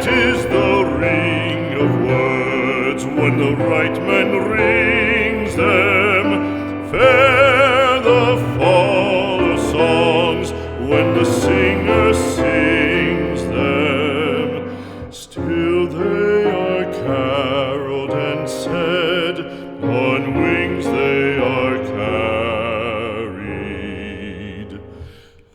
is the ring of words when the right man rings them. Fair the fall of songs when the singer sings them. Still they are caroled and said, on wings they are carried.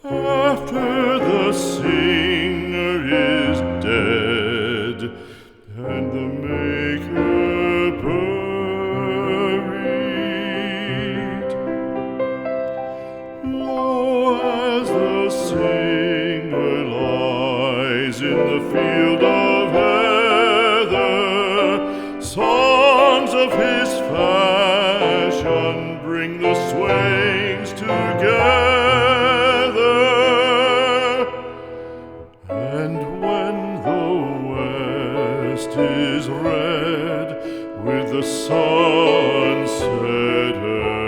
After the singer is dead and the maker buried, lo, as the singer lies in the field of heather, songs of his fashion bring the swains together. And when the west is red with the sun setting,